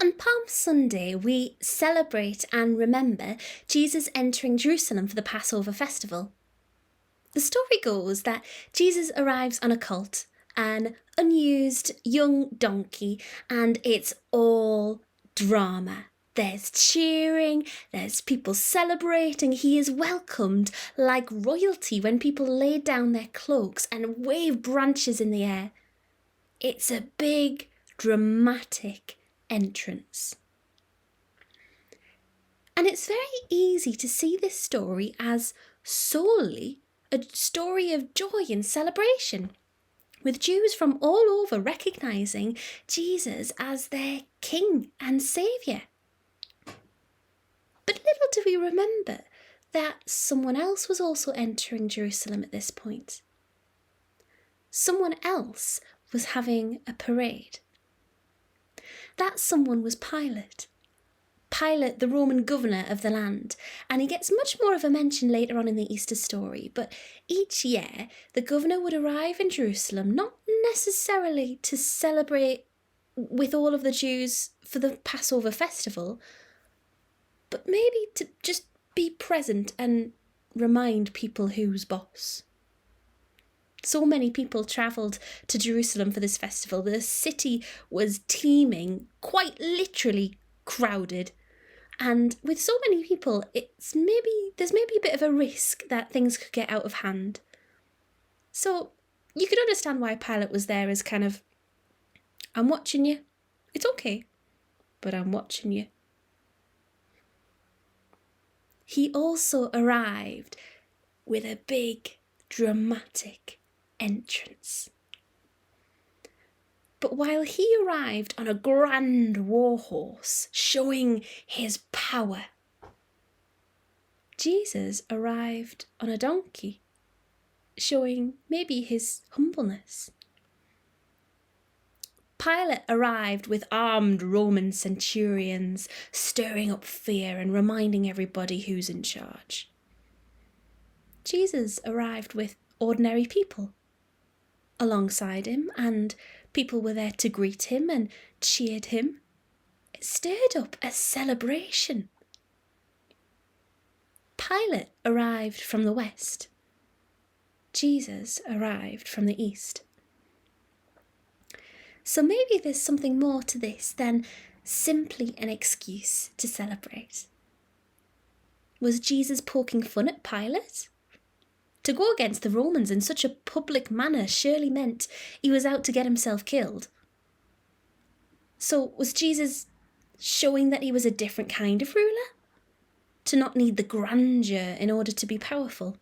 On Palm Sunday, we celebrate and remember Jesus entering Jerusalem for the Passover festival. The story goes that Jesus arrives on a colt, an unused young donkey, and it's all drama. There's cheering, there's people celebrating. He is welcomed like royalty when people lay down their cloaks and wave branches in the air. It's a big, dramatic entrance. And it's very easy to see this story as solely a story of joy and celebration, with Jews from all over recognising Jesus as their King and Saviour. But little do we remember that someone else was also entering Jerusalem at this point. Someone else was having a parade. That someone was Pilate. Pilate, the Roman governor of the land, and he gets much more of a mention later on in the Easter story, but each year the governor would arrive in Jerusalem, not necessarily to celebrate with all of the Jews for the Passover festival, but maybe to just be present and remind people who's boss. So many people travelled to Jerusalem for this festival. The city was teeming, quite literally crowded. And with so many people, there's maybe a bit of a risk that things could get out of hand. So you could understand why Pilate was there as kind of, I'm watching you. It's okay, but I'm watching you. He also arrived with a big, dramatic entrance. But while he arrived on a grand war horse, showing his power, Jesus arrived on a donkey, showing maybe his humbleness. Pilate arrived with armed Roman centurions, stirring up fear and reminding everybody who's in charge. Jesus arrived with ordinary people alongside him, and people were there to greet him and cheered him. It stirred up a celebration. Pilate arrived from the west. Jesus arrived from the east. So maybe there's something more to this than simply an excuse to celebrate. Was Jesus poking fun at Pilate? To go against the Romans in such a public manner surely meant he was out to get himself killed. So was Jesus showing that he was a different kind of ruler? To not need the grandeur in order to be powerful?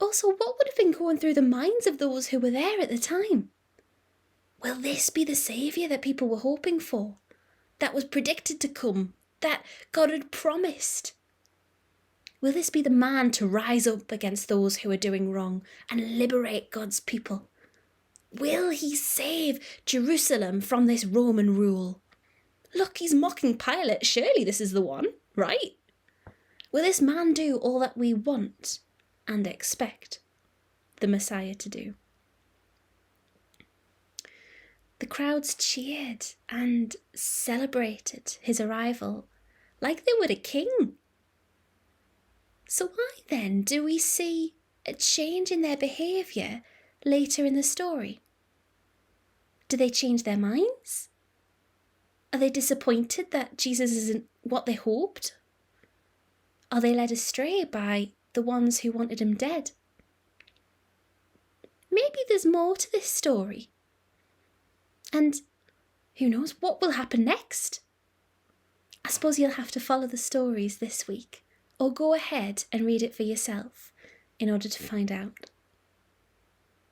Also, what would have been going through the minds of those who were there at the time? Will this be the saviour that people were hoping for? That was predicted to come? That God had promised? Will this be the man to rise up against those who are doing wrong and liberate God's people? Will he save Jerusalem from this Roman rule? Look, he's mocking Pilate. Surely this is the one, right? Will this man do all that we want and expect the Messiah to do? The crowds cheered and celebrated his arrival like they would a king. So why then do we see a change in their behaviour later in the story? Do they change their minds? Are they disappointed that Jesus isn't what they hoped? Are they led astray by the ones who wanted him dead? Maybe there's more to this story. And who knows what will happen next? I suppose you'll have to follow the stories this week, or go ahead and read it for yourself in order to find out.